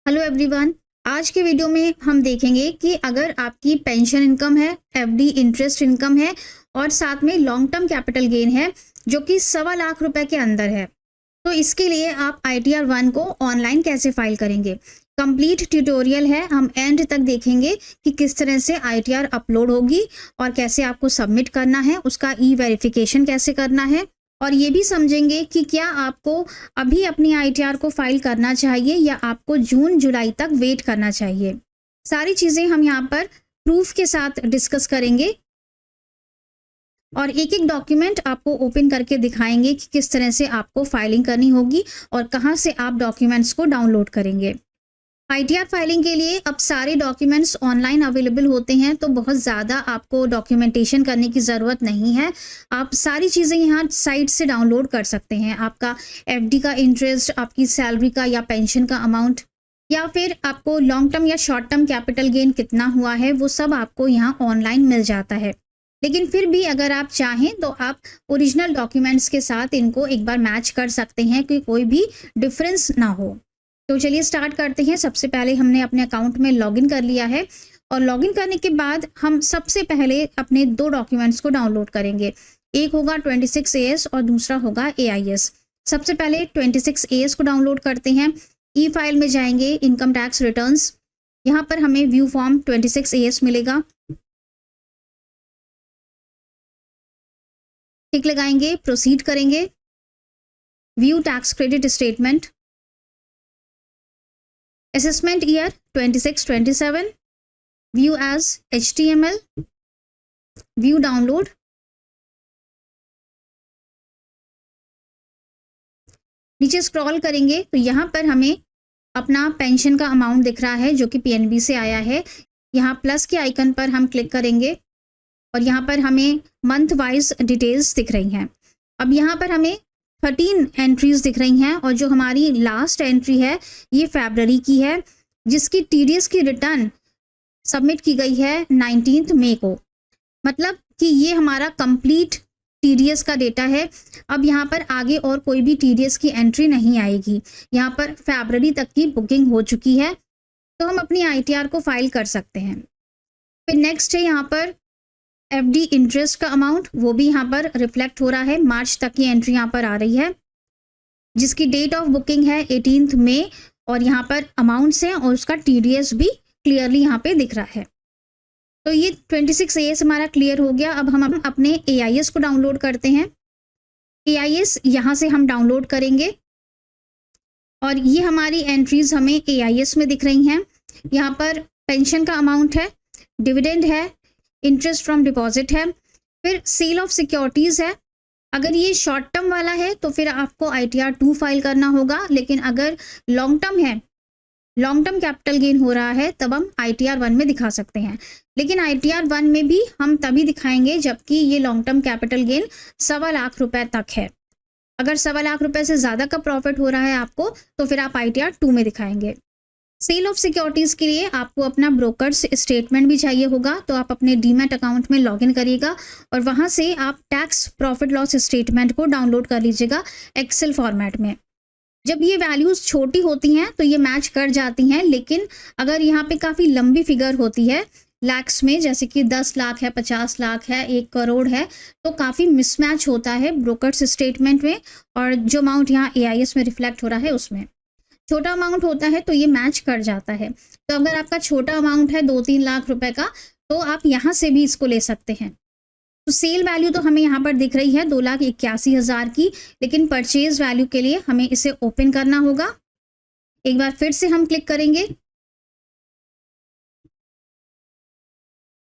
Hello everyone. आज के video में हम देखेंगे कि अगर आपकी पेंशन इनकम है, एफडी इंटरेस्ट इनकम है और साथ में लॉन्ग टर्म कैपिटल गेन है जो कि 1.25 लाख रुपए के अंदर है, तो इसके लिए आप ITR 1 को ऑनलाइन कैसे फाइल करेंगे। कंप्लीट ट्यूटोरियल है, हम एंड तक देखेंगे कि किस तरह से ITR अपलोड होगी और कैसे आपको सबमिट करना है, उसका ई-वेरिफिकेशन कैसे करना है, और ये भी समझेंगे कि क्या आपको अभी अपनी ITR को फाइल करना चाहिए या आपको जून जुलाई तक वेट करना चाहिए। सारी चीज़ें हम यहाँ पर प्रूफ के साथ डिस्कस करेंगे और एक एक डॉक्यूमेंट आपको ओपन करके दिखाएंगे कि किस तरह से आपको फाइलिंग करनी होगी और कहाँ से आप डॉक्यूमेंट्स को डाउनलोड करेंगे। ITR फाइलिंग के लिए अब सारे डॉक्यूमेंट्स ऑनलाइन अवेलेबल होते हैं, तो बहुत ज़्यादा आपको डॉक्यूमेंटेशन करने की ज़रूरत नहीं है। आप सारी चीज़ें यहाँ साइट से डाउनलोड कर सकते हैं। आपका FD का इंटरेस्ट, आपकी सैलरी का या पेंशन का अमाउंट, या फिर आपको लॉन्ग टर्म या शॉर्ट टर्म कैपिटल गेन कितना हुआ है, वो सब आपको यहाँ ऑनलाइन मिल जाता है। लेकिन फिर भी अगर आप चाहें तो आप ओरिजिनल डॉक्यूमेंट्स के साथ इनको एक बार मैच कर सकते हैं कि कोई भी डिफरेंस ना हो। तो चलिए स्टार्ट करते हैं। सबसे पहले हमने अपने अकाउंट में लॉगिन कर लिया है और लॉगिन करने के बाद हम सबसे पहले अपने दो डॉक्यूमेंट्स को डाउनलोड करेंगे। एक होगा 26AS और दूसरा होगा AIS। सबसे पहले 26AS को डाउनलोड करते हैं। ई फाइल में जाएंगे, इनकम टैक्स रिटर्न्स, यहाँ पर हमें व्यू फॉर्म 26AS मिलेगा। टिक लगाएंगे, प्रोसीड करेंगे। View tax credit statement, assessment year 26-27, view as HTML, view download. नीचे स्क्रॉल करेंगे तो यहाँ पर हमें अपना पेंशन का अमाउंट दिख रहा है जो कि PNB से आया है। यहाँ प्लस के आइकन पर हम क्लिक करेंगे और यहाँ पर हमें मंथ वाइज डिटेल्स दिख रही हैं। अब यहाँ पर हमें 13 एंट्रीज दिख रही हैं और जो हमारी लास्ट एंट्री है ये फरवरी की है, जिसकी TDS की रिटर्न सबमिट की गई है 19 मई को। मतलब कि ये हमारा कंप्लीट TDS का डेटा है। अब यहाँ पर आगे और कोई भी TDS की एंट्री नहीं आएगी। यहाँ पर फरवरी तक की बुकिंग हो चुकी है, तो हम अपनी ITR को फाइल कर सकते हैं। फिर नेक्स्ट है यहाँ पर FD इंटरेस्ट का अमाउंट, वो भी यहाँ पर रिफ्लेक्ट हो रहा है। मार्च तक की एंट्री यहाँ पर आ रही है, जिसकी डेट ऑफ बुकिंग है 18 मई और यहाँ पर अमाउंट्स हैं और उसका TDS भी क्लियरली यहाँ पे दिख रहा है। तो ये 26AS हमारा क्लियर हो गया। अब हम अपने AIS को डाउनलोड करते हैं। AIS यहाँ से हम डाउनलोड करेंगे और ये हमारी एंट्रीज हमें AIS में दिख रही हैं। यहाँ पर पेंशन का अमाउंट है, डिविडेंड है, इंटरेस्ट फ्रॉम डिपॉजिट है, फिर सेल ऑफ सिक्योरिटीज़ है। अगर ये शॉर्ट टर्म वाला है तो फिर आपको ITR 2 फाइल करना होगा, लेकिन अगर लॉन्ग टर्म है, लॉन्ग टर्म कैपिटल गेन हो रहा है, तब हम ITR 1 में दिखा सकते हैं। लेकिन ITR 1 में भी हम तभी दिखाएंगे जबकि ये long term capital gain 1.25 lakh रुपए तक है। अगर 1.25 लाख रुपए से ज़्यादा का प्रॉफिट हो रहा है आपको, तो फिर आप ITR 2 में दिखाएंगे। सेल ऑफ सिक्योरिटीज़ के लिए आपको अपना ब्रोकर्स स्टेटमेंट भी चाहिए होगा, तो आप अपने डीमैट अकाउंट में लॉगिन करिएगा और वहाँ से आप टैक्स प्रॉफिट लॉस स्टेटमेंट को डाउनलोड कर लीजिएगा एक्सेल फॉर्मेट में। जब ये वैल्यूज़ छोटी होती हैं तो ये मैच कर जाती हैं, लेकिन अगर यहाँ पे काफ़ी लंबी फिगर होती है लैक्स में, जैसे कि 10 लाख है, 50 लाख है, 1 करोड़ है, तो काफ़ी मिसमैच होता है ब्रोकर्स स्टेटमेंट में और जो अमाउंट यहाँ AIS में रिफ्लेक्ट हो रहा है उसमें। छोटा अमाउंट होता है तो ये मैच कर जाता है। तो अगर आपका छोटा अमाउंट है 2-3 लाख रुपए का, तो आप यहाँ से भी इसको ले सकते हैं। तो सेल वैल्यू तो हमें यहाँ पर दिख रही है 2,81,000 की, लेकिन परचेज वैल्यू के लिए हमें इसे ओपन करना होगा। एक बार फिर से हम क्लिक करेंगे।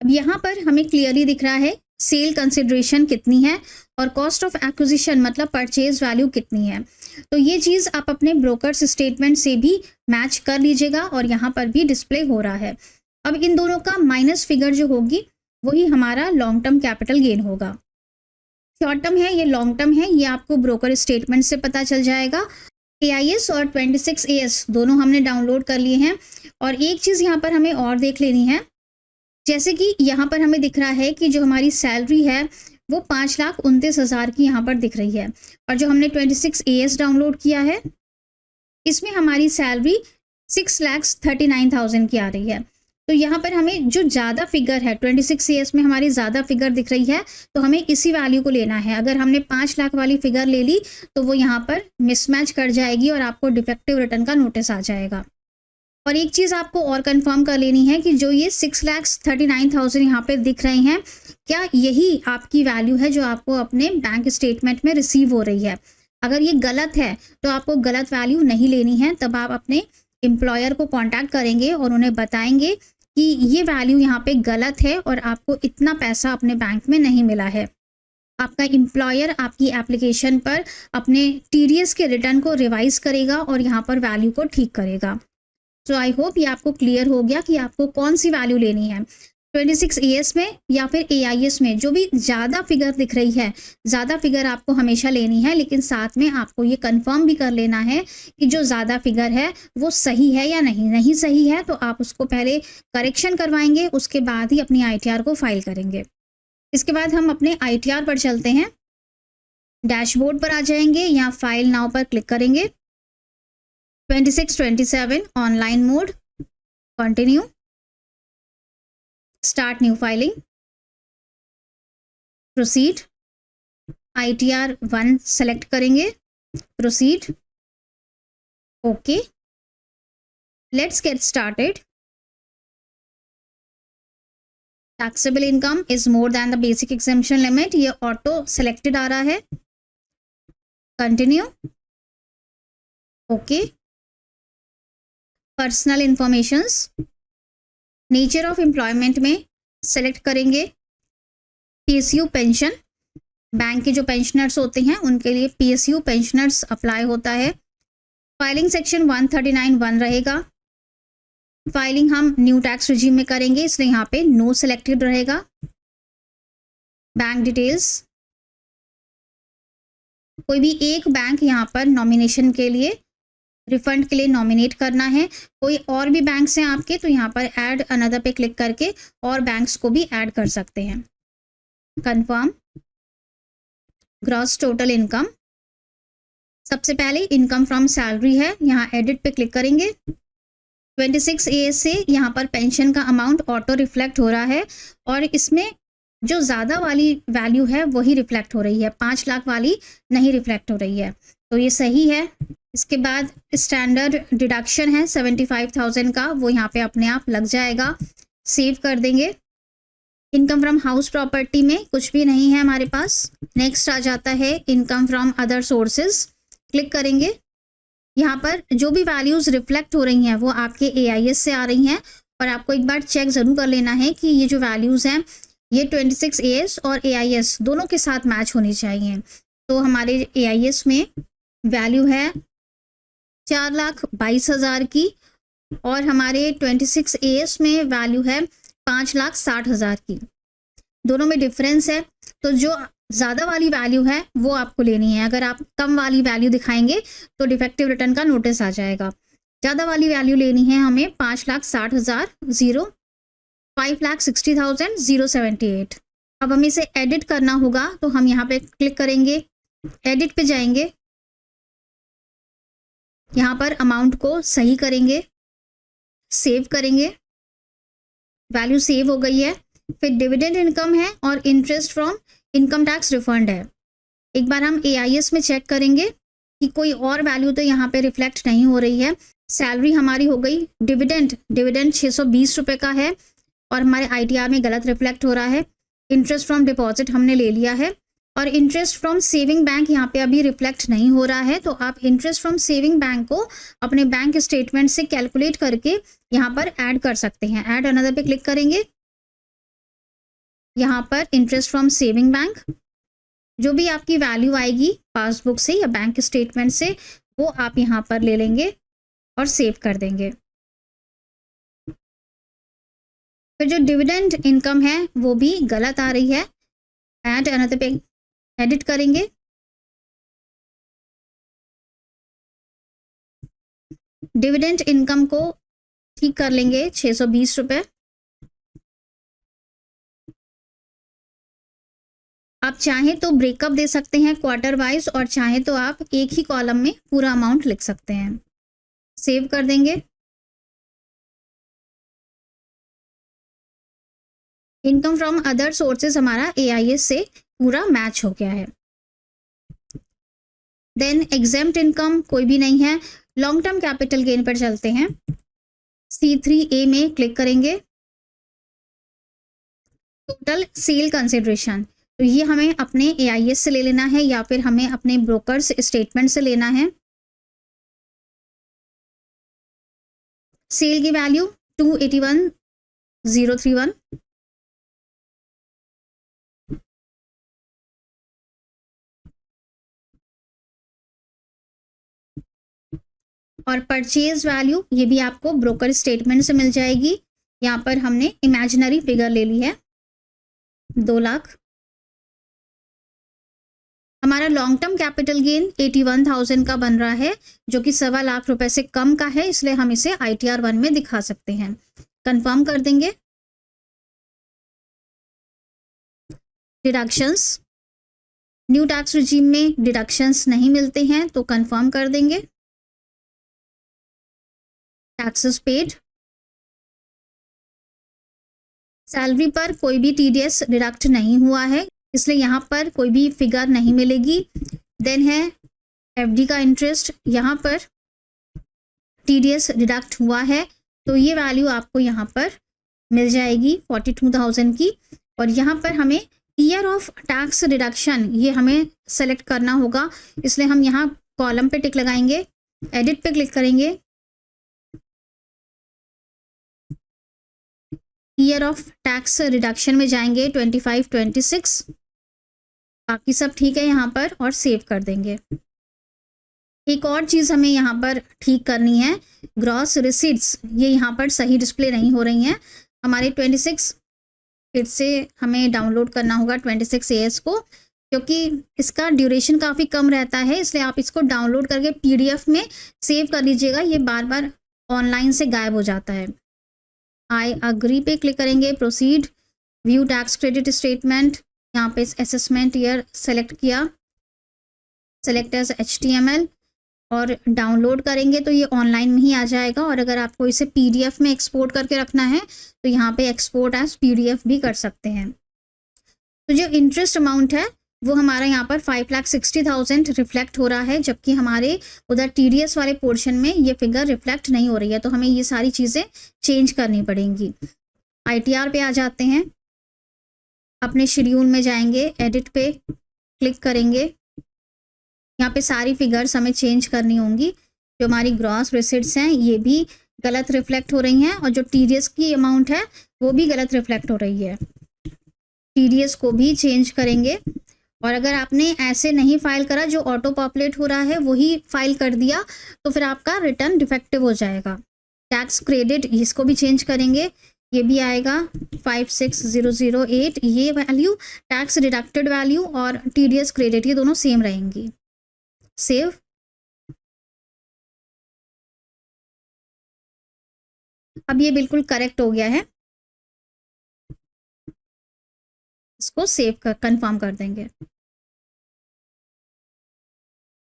अब यहाँ पर हमें क्लियरली दिख रहा है सेल कंसिडरेशन कितनी है और कॉस्ट ऑफ एक्विजिशन मतलब परचेज वैल्यू कितनी है। तो ये चीज़ आप अपने ब्रोकर्स स्टेटमेंट से भी मैच कर लीजिएगा और यहाँ पर भी डिस्प्ले हो रहा है। अब इन दोनों का माइनस फिगर जो होगी वही हमारा लॉन्ग टर्म कैपिटल गेन होगा। शॉर्ट टर्म है, ये लॉन्ग टर्म है, ये आपको ब्रोकर स्टेटमेंट से पता चल जाएगा। AIS और 26AS दोनों हमने डाउनलोड कर लिए हैं। और एक चीज़ यहाँ पर हमें और देख लेनी है, जैसे कि यहाँ पर हमें दिख रहा है कि जो हमारी सैलरी है वो 5,29,000 की यहाँ पर दिख रही है और जो हमने 26AS डाउनलोड किया है इसमें हमारी सैलरी 6,39,000 की आ रही है। तो यहाँ पर हमें जो ज़्यादा फिगर है 26 ईयर्स में हमारी ज़्यादा फिगर दिख रही है, तो हमें इसी वैल्यू को लेना है। अगर हमने 5 लाख वाली फिगर ले ली तो वो यहाँ पर मिसमैच कर जाएगी और आपको डिफेक्टिव रिटर्न का नोटिस आ जाएगा। और एक चीज़ आपको और कंफर्म कर लेनी है कि जो ये 6,39,000 यहाँ पे दिख रहे हैं, क्या यही आपकी वैल्यू है जो आपको अपने बैंक स्टेटमेंट में रिसीव हो रही है। अगर ये गलत है तो आपको गलत वैल्यू नहीं लेनी है, तब आप अपने एम्प्लॉयर को कॉन्टैक्ट करेंगे और उन्हें बताएंगे कि ये वैल्यू यहाँ पे गलत है और आपको इतना पैसा अपने बैंक में नहीं मिला है। आपका एम्प्लॉयर आपकी एप्लीकेशन पर अपने टीडीएस के रिटर्न को रिवाइज करेगा और यहाँ पर वैल्यू को ठीक करेगा। सो आई होप ये आपको क्लियर हो गया कि आपको कौन सी वैल्यू लेनी है, 26 एएस में या फिर एआईएस में। जो भी ज़्यादा फिगर दिख रही है, ज़्यादा फिगर आपको हमेशा लेनी है, लेकिन साथ में आपको ये कंफर्म भी कर लेना है कि जो ज़्यादा फिगर है वो सही है या नहीं। नहीं सही है तो आप उसको पहले करेक्शन करवाएंगे, उसके बाद ही अपनी आईटीआर को फाइल करेंगे। इसके बाद हम अपने आईटीआर पर चलते हैं। डैशबोर्ड पर आ जाएंगे, यहाँ फाइल नाउ पर क्लिक करेंगे। 2627 online mode, continue, start new filing, proceed, ITR 1 select करेंगे, proceed, okay, let's get started. Taxable income is more than the basic exemption limit, ये ऑटो सेलेक्टेड आ रहा है, continue, okay. Personal informations, nature of employment में select करेंगे PSU pension. Bank के जो pensioners होते हैं उनके लिए PSU पेंशनर्स अप्लाई होता है। फाइलिंग सेक्शन 139(1) रहेगा। फाइलिंग हम न्यू टैक्स रिजीम में करेंगे, इसलिए यहाँ पे नो सेलेक्टेड रहेगा। बैंक डिटेल्स, कोई भी एक बैंक यहाँ पर नॉमिनेशन के लिए, रिफंड के लिए नॉमिनेट करना है। कोई और भी बैंक्स हैं आपके तो यहाँ पर ऐड अनदर पे क्लिक करके और बैंक्स को भी ऐड कर सकते हैं। कंफर्म, ग्रॉस टोटल इनकम, सबसे पहले इनकम फ्रॉम सैलरी है, यहाँ एडिट पे क्लिक करेंगे। 26 एएस से यहाँ पर पेंशन का अमाउंट ऑटो रिफ्लेक्ट हो रहा है और इसमें जो ज़्यादा वाली वैल्यू है वही रिफ्लेक्ट हो रही है, 5 लाख वाली नहीं रिफ्लेक्ट हो रही है, तो ये सही है। इसके बाद स्टैंडर्ड डिडक्शन है 75,000 का, वो यहाँ पे अपने आप लग जाएगा। सेव कर देंगे। इनकम फ्रॉम हाउस प्रॉपर्टी में कुछ भी नहीं है हमारे पास। नेक्स्ट आ जाता है income from other sources, click करेंगे। यहाँ पर जो भी वैल्यूज़ रिफ्लेक्ट हो रही हैं वो आपके AIS से आ रही हैं और आपको एक बार चेक ज़रूर कर लेना है कि ये जो वैल्यूज़ हैं ये 26 AS और AIS दोनों के साथ मैच होनी चाहिए। तो हमारे AIS में वैल्यू है 4,22,000 की और हमारे 26 AS में वैल्यू है 5,60,000 की। दोनों में डिफरेंस है, तो जो ज़्यादा वाली वैल्यू है वो आपको लेनी है। अगर आप कम वाली वैल्यू दिखाएंगे तो डिफेक्टिव रिटर्न का नोटिस आ जाएगा। ज़्यादा वाली वैल्यू लेनी है हमें 5,60,000 5,60,078। अब हमें इसे एडिट करना होगा, तो हम यहाँ पे क्लिक करेंगे, एडिट पे जाएंगे, यहाँ पर अमाउंट को सही करेंगे, सेव करेंगे, वैल्यू सेव हो गई है। फिर डिविडेंड इनकम है और interest from income tax refund है। एक बार हम AIS में चेक करेंगे कि कोई और वैल्यू तो यहाँ पे रिफ्लेक्ट नहीं हो रही है। सैलरी हमारी हो गई, डिविडेंड 620 रुपये का है और हमारे ITR में गलत रिफ्लेक्ट हो रहा है। इंटरेस्ट फ्रॉम डिपॉजिट हमने ले लिया है और इंटरेस्ट फ्रॉम सेविंग बैंक यहाँ पे अभी रिफ्लेक्ट नहीं हो रहा है, तो आप इंटरेस्ट फ्रॉम सेविंग बैंक को अपने बैंक स्टेटमेंट से कैलकुलेट करके यहाँ पर ऐड कर सकते हैं। ऐड अनदर पे क्लिक करेंगे, यहाँ पर इंटरेस्ट फ्रॉम सेविंग बैंक, जो भी आपकी वैल्यू आएगी पासबुक से या बैंक स्टेटमेंट से वो आप यहाँ पर ले लेंगे और सेव कर देंगे। फिर जो डिविडेंड इनकम है वो भी गलत आ रही है, ऐड अनदर पे एडिट करेंगे, डिविडेंड इनकम को ठीक कर लेंगे 620 रुपये। आप चाहें तो ब्रेकअप दे सकते हैं क्वार्टर वाइज और चाहें तो आप एक ही कॉलम में पूरा अमाउंट लिख सकते हैं। सेव कर देंगे। इनकम फ्रॉम अदर सोर्सेज हमारा AIS से पूरा मैच हो गया है। देन एग्जेम्प्ट इनकम कोई भी नहीं है। लॉन्ग टर्म कैपिटल गेन पर चलते हैं। C3A में क्लिक करेंगे। टोटल सेल कंसिडरेशन, तो ये हमें अपने AIS से ले लेना है या फिर हमें अपने ब्रोकर्स स्टेटमेंट से लेना है। सेल की वैल्यू 281,031। और परचेज वैल्यू ये भी आपको ब्रोकर स्टेटमेंट से मिल जाएगी। यहाँ पर हमने इमेजिनरी फिगर ले ली है 2 लाख। हमारा लॉन्ग टर्म कैपिटल गेन 81,000 का बन रहा है, जो कि 1.25 लाख रुपए से कम का है, इसलिए हम इसे ITR 1 में दिखा सकते हैं। कंफर्म कर देंगे। डिडक्शंस, न्यू टैक्स रिजीम में डिडक्शंस नहीं मिलते हैं, तो कंफर्म कर देंगे। टैक्सेस पेड, सैलरी पर कोई भी TDS डिडक्ट नहीं हुआ है, इसलिए यहाँ पर कोई भी फिगर नहीं मिलेगी। देन है FD का इंटरेस्ट, यहाँ पर TDS डिडक्ट हुआ है, तो ये वैल्यू आपको यहाँ पर मिल जाएगी 42,000 की। और यहाँ पर हमें ईयर ऑफ टैक्स डिडक्शन ये हमें सेलेक्ट करना होगा, इसलिए हम यहाँ कॉलम पे टिक लगाएंगे, एडिट पे क्लिक करेंगे, ईयर ऑफ टैक्स रिडक्शन में जाएंगे 25-26, बाकी सब ठीक है यहाँ पर, और सेव कर देंगे। एक और चीज़ हमें यहाँ पर ठीक करनी है, ग्रॉस रिसीट्स ये यहाँ पर सही डिस्प्ले नहीं हो रही हैं। हमारे 26 फिर से हमें डाउनलोड करना होगा 26 AS को, क्योंकि इसका ड्यूरेशन काफ़ी कम रहता है, इसलिए आप इसको डाउनलोड करके PDF में सेव कर लीजिएगा, ये बार बार ऑनलाइन से गायब हो जाता है। आई अग्री पे क्लिक करेंगे, proceed, view tax credit statement, यहाँ पे असेसमेंट ईयर सेलेक्ट किया, सेलेक्ट एज HTML और डाउनलोड करेंगे तो ये ऑनलाइन में ही आ जाएगा। और अगर आपको इसे PDF में एक्सपोर्ट करके रखना है तो यहाँ पे एक्सपोर्ट एज PDF भी कर सकते हैं। तो जो इंटरेस्ट अमाउंट है वो हमारा यहाँ पर 5,60,000 रिफ्लेक्ट हो रहा है, जबकि हमारे उधर TDS वाले पोर्शन में ये फिगर रिफ्लेक्ट नहीं हो रही है, तो हमें ये सारी चीज़ें चेंज करनी पड़ेंगी। ITR पे आ जाते हैं, अपने शेड्यूल में जाएंगे, एडिट पे क्लिक करेंगे, यहाँ पे सारी फिगर्स हमें चेंज करनी होंगी। जो हमारी ग्रॉस रिसीट्स हैं ये भी गलत रिफ्लेक्ट हो रही हैं, और जो TDS की अमाउंट है वो भी गलत रिफ्लेक्ट हो रही है। TDS को भी चेंज करेंगे। और अगर आपने ऐसे नहीं फाइल करा, जो ऑटो पॉपुलेट हो रहा है वही फाइल कर दिया, तो फिर आपका रिटर्न डिफेक्टिव हो जाएगा। टैक्स क्रेडिट इसको भी चेंज करेंगे, ये भी आएगा 56,008, ये वैल्यू टैक्स डिडक्टेड वैल्यू और TDS क्रेडिट ये दोनों सेम रहेंगी। सेव, अब ये बिल्कुल करेक्ट हो गया है, इसको सेव कर कंफर्म कर देंगे।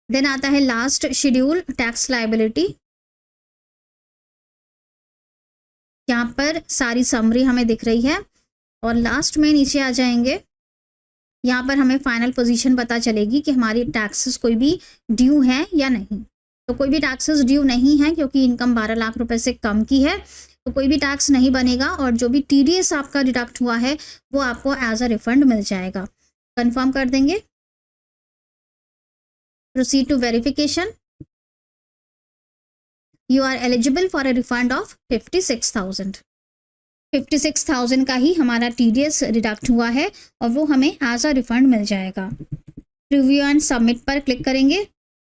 देन आता है लास्ट शेड्यूल, टैक्स लायबिलिटी। यहाँ पर सारी समरी हमें दिख रही है, और लास्ट में नीचे आ जाएंगे, यहाँ पर हमें फाइनल पोजीशन पता चलेगी कि हमारी टैक्सेस कोई भी ड्यू है या नहीं। तो कोई भी टैक्सेस ड्यू नहीं है, क्योंकि इनकम 12 लाख रुपए से कम की है, तो कोई भी टैक्स नहीं बनेगा, और जो भी TDS आपका डिडक्ट हुआ है वो आपको एज अ रिफंड मिल जाएगा। कंफर्म कर देंगे, proceed to verification. You are eligible for a refund of 56,000। 56,000 का ही हमारा TDS डिडक्ट हुआ है, और वो हमें एज अ रिफंड मिल जाएगा। रिव्यू एंड सबमिट पर क्लिक करेंगे,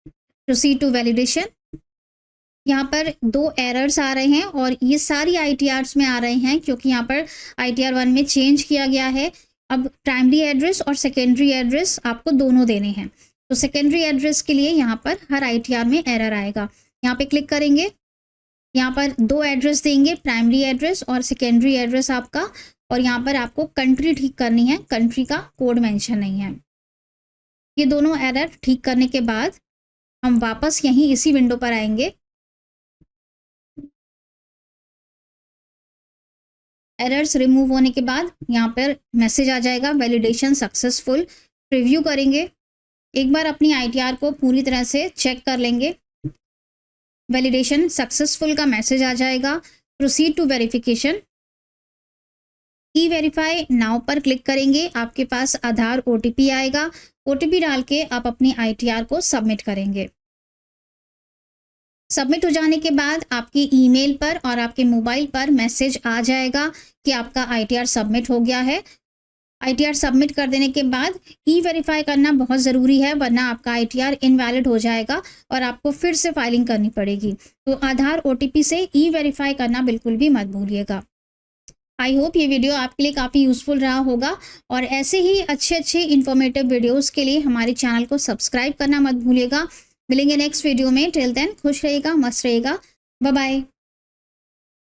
प्रोसीड टू वैलिडेशन। यहाँ पर 2 एरर्स आ रहे हैं, और ये सारी ITRs में आ रहे हैं, क्योंकि यहाँ पर ITR 1 में चेंज किया गया है। अब प्राइमरी एड्रेस और सेकेंडरी एड्रेस आपको दोनों देने हैं, तो सेकेंडरी एड्रेस के लिए यहाँ पर हर ITR में एरर आएगा। यहाँ पे क्लिक करेंगे, यहाँ पर 2 एड्रेस देंगे, प्राइमरी एड्रेस और सेकेंडरी एड्रेस आपका, और यहाँ पर आपको कंट्री ठीक करनी है, कंट्री का कोड मेंशन नहीं है। ये दोनों एरर ठीक करने के बाद हम वापस यहीं इसी विंडो पर आएंगे, एरर्स रिमूव होने के बाद यहाँ पर मैसेज आ जाएगा वैलिडेशन सक्सेसफुल। प्रीव्यू करेंगे, एक बार अपनी ITR को पूरी तरह से चेक कर लेंगे। वैलिडेशन सक्सेसफुल का मैसेज आ जाएगा। प्रोसीड टू वेरिफिकेशन, ई-वेरीफाई नाउ पर क्लिक करेंगे, आपके पास आधार OTP आएगा। OTP डाल के आप अपनी ITR को सबमिट करेंगे। सबमिट हो जाने के बाद आपकी ईमेल पर और आपके मोबाइल पर मैसेज आ जाएगा कि आपका ITR सबमिट हो गया है। ITR सबमिट कर देने के बाद ई-वेरीफाई करना बहुत ज़रूरी है, वरना आपका ITR इनवैलिड हो जाएगा और आपको फिर से फाइलिंग करनी पड़ेगी। तो आधार OTP से ई-वेरीफाई करना बिल्कुल भी मत भूलिएगा। आई होप ये वीडियो आपके लिए काफ़ी यूज़फुल रहा होगा और ऐसे ही अच्छे इन्फॉर्मेटिव वीडियोस के लिए हमारे चैनल को सब्सक्राइब करना मत भूलिएगा। मिलेंगे नेक्स्ट वीडियो में। टिल देन खुश रहिएगा, मस्त रहिएगा। Bye bye.